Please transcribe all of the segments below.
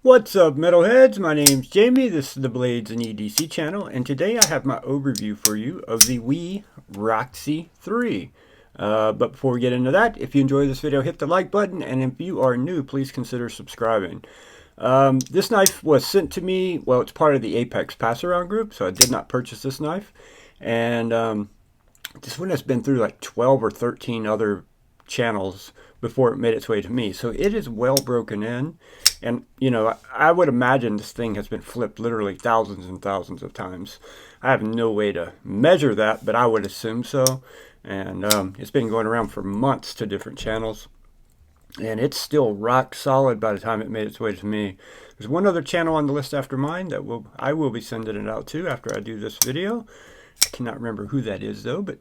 What's up, metalheads? My name's Jamie. This is the Blades and EDC channel, and today I have my overview for you of the Wiha Roxi 3. But before we get into that, if you enjoy this video, hit the like button, and if you are new, please consider subscribing. This knife was sent to me, well, it's part of the Apex pass-around group, so I did not purchase this knife. And this one has been through like 12 or 13 other channels before it made its way to me, so it is well broken in. And you know, I would imagine this thing has been flipped literally thousands and thousands of times. I have no way to measure that, but I would assume so. And it's been going around for months to different channels, and it's still rock solid by the time it made its way to me. There's one other channel on the list after mine that I will be sending it out to after I do this video. I cannot remember who that is though, but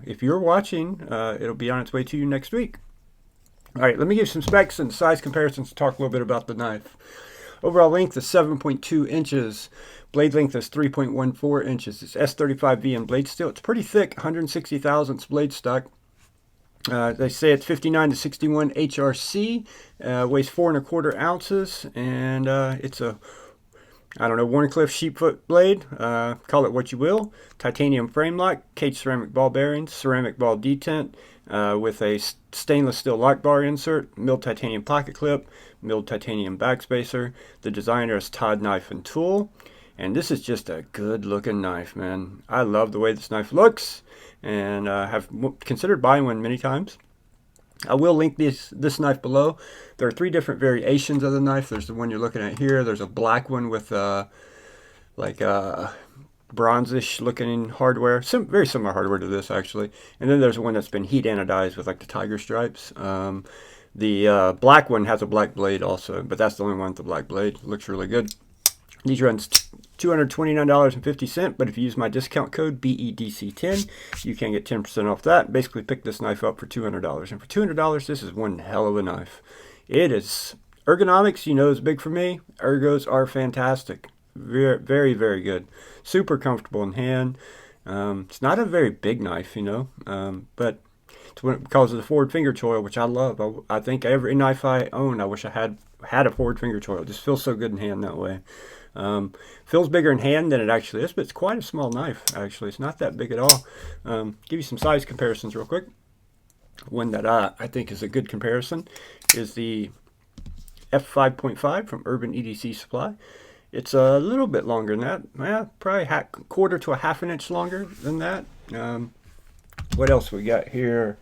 if you're watching, it'll be on its way to you next week. Alright, let me give some specs and size comparisons to talk a little bit about the knife. Overall length is 7.2 inches. Blade length is 3.14 inches. It's S35V in blade steel. It's pretty thick, 160 thousandths blade stock. They say it's 59 to 61 HRC. Weighs 4¼ ounces. And it's a, I don't know, Warncliffe sheepfoot blade. Call it what you will. Titanium frame lock, cage ceramic ball bearings, ceramic ball detent, with a stainless steel lock bar insert, milled titanium pocket clip, milled titanium backspacer. The designer is Todd Knife and Tool, and this is just a good looking knife, man. I love the way this knife looks, and have considered buying one many times. I will link this knife below. There are 3 different variations of the knife. There's the one you're looking at here. There's a black one with like bronzish looking hardware, very similar hardware to this actually. And then there's one that's been heat anodized with like the tiger stripes. The black one has a black blade also, but that's the only one with the black blade. Looks really good. These runs $229.50, but if you use my discount code BEDC10, you can get 10% off that. Basically pick this knife up for $200, and for $200 this is one hell of a knife. It is ergonomics, you know, is big for me. Ergos are fantastic. Very, very, very good. Super comfortable in hand. It's not a very big knife, you know, but it's because of the forward finger choil, which I love. I think every knife I own, I wish I had a forward finger choil. It just feels so good in hand that way. Feels bigger in hand than it actually is, but it's quite a small knife, actually. It's not that big at all. Give you some size comparisons real quick. One that I think is a good comparison is the F5.5 from Urban EDC Supply. It's a little bit longer than that. Well, probably quarter to a half an inch longer than that. What else we got here?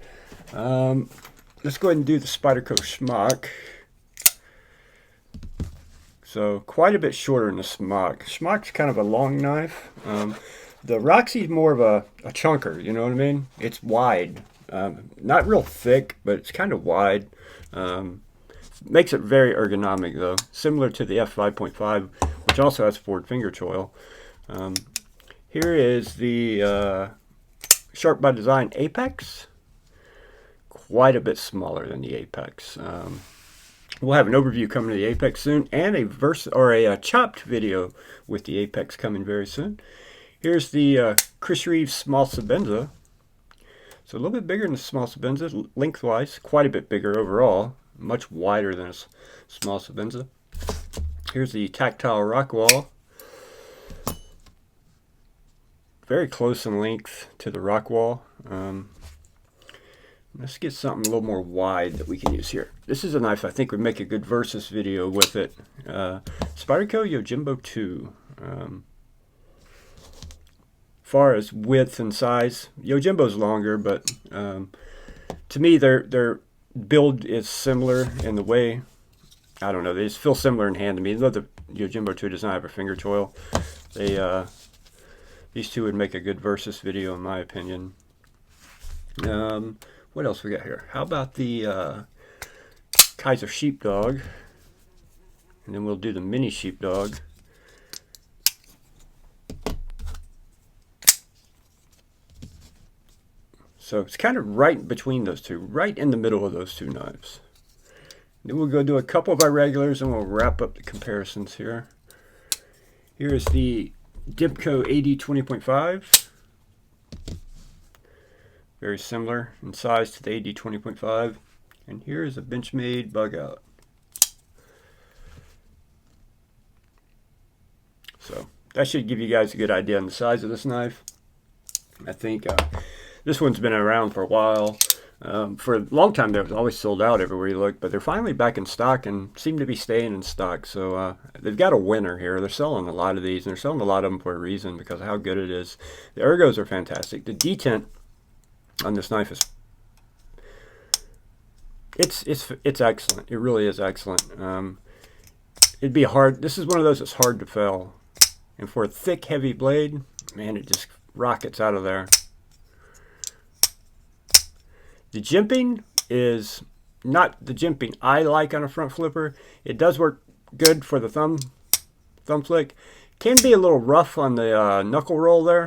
Let's go ahead and do the Spyderco Schmock. So quite a bit shorter than the Schmock. Schmock's kind of a long knife. The Roxi's more of a chunker, you know what I mean? It's wide. Not real thick, but it's kind of wide. Makes it very ergonomic though. Similar to the F5.5, which also has forward finger choil. Here is the Sharp by Design Apex. Quite a bit smaller than the Apex. We'll have an overview coming to the Apex soon, and a chopped video with the Apex coming very soon. Here's the Chris Reeves Small Sabenza. So a little bit bigger than the Small Sabenza lengthwise, quite a bit bigger overall, much wider than a Small Sabenza. Here's the Tactile Rockwall. Very close in length to the Rockwall. Let's get something a little more wide that we can use here. This is a knife I think would make a good versus video with it. Spyderco Yojimbo 2. Far as width and size, Yojimbo's longer, but to me their build is similar in the way. I don't know, they just feel similar in hand to me. Though the Yojimbo 2 does not have a finger choil, these two would make a good versus video in my opinion. What else we got here? How about the Kaiser Sheepdog? And then we'll do the Mini Sheepdog. So it's kind of right between those two, right in the middle of those two knives. Then we'll go do a couple of our regulars and we'll wrap up the comparisons here. Here's the Dipco AD 20.5. Very similar in size to the AD 20.5. And here is a Benchmade bug out. So that should give you guys a good idea on the size of this knife. I think this one's been around for a while. For a long time, they was always sold out everywhere you look, but they're finally back in stock and seem to be staying in stock. So they've got a winner here. They're selling a lot of these, and they're selling a lot of them for a reason, because of how good it is. The ergos are fantastic. The detent on this knife is it's excellent. It really is excellent. It'd be hard. This is one of those that's hard to fail, and for a thick, heavy blade, man, it just rockets out of there. The jimping is not the jimping I like on a front flipper. It does work good for the thumb flick. Can be a little rough on the knuckle roll there.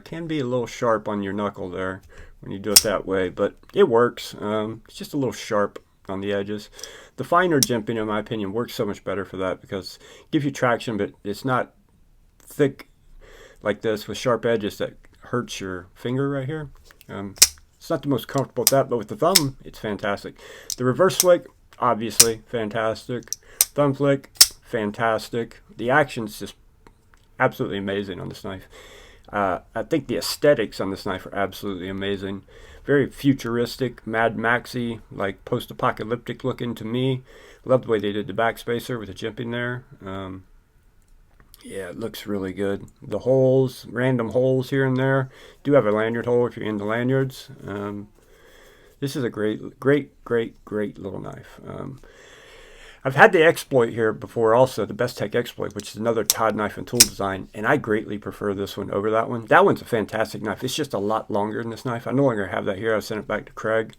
Can be a little sharp on your knuckle there when you do it that way, but it works. It's just a little sharp on the edges. The finer jimping, in my opinion, works so much better for that, because it gives you traction, but it's not thick like this with sharp edges that hurts your finger right here. It's not the most comfortable with that, but with the thumb, it's fantastic. The reverse flick, obviously, fantastic. Thumb flick, fantastic. The action's just absolutely amazing on this knife. I think the aesthetics on this knife are absolutely amazing. Very futuristic, Mad Maxy, like post-apocalyptic looking to me. Love the way they did the backspacer with the jimping there. Yeah, it looks really good. The holes, random holes here and there. Do have a lanyard hole if you're into lanyards. This is a great little knife. I've had the exploit here before also, the Best Tech exploit, which is another Todd knife and tool design, and I greatly prefer this one over that one. That one's a fantastic knife. It's just a lot longer than this knife. I no longer have that here. I sent it back to Craig.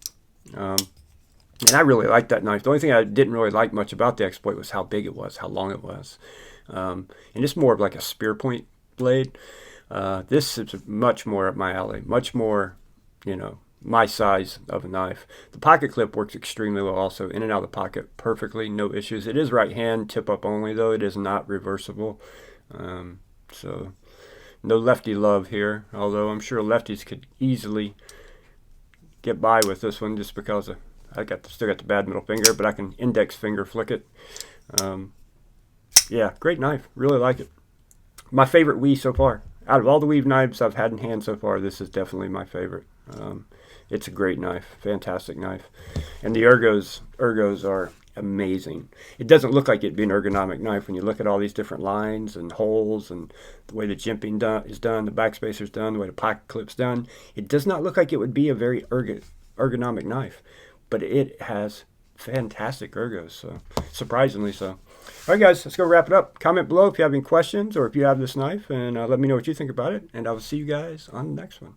And I really like that knife. The only thing I didn't really like much about the exploit was how big it was, how long it was. And it's more of like a spear point blade. This is much more up my alley, much more, you know, my size of a knife. The pocket clip works extremely well also, in and out of the pocket perfectly, no issues. It is right hand, tip up only though. It is not reversible. So no lefty love here, although I'm sure lefties could easily get by with this one just because I still got the bad middle finger, but I can index finger flick it. Yeah, great knife. Really like it. My favorite Wii so far. Out of all the weave knives I've had in hand so far, this is definitely my favorite. It's a great knife. Fantastic knife. And the ergos are amazing. It doesn't look like it'd be an ergonomic knife when you look at all these different lines and holes and the way the jimping is done, the backspacer's done, the way the pocket clip's done. It does not look like it would be a very ergonomic knife, but it has fantastic ergos, so surprisingly so. All right, guys, let's go wrap it up. Comment below if you have any questions or if you have this knife, and let me know what you think about it, and I will see you guys on the next one.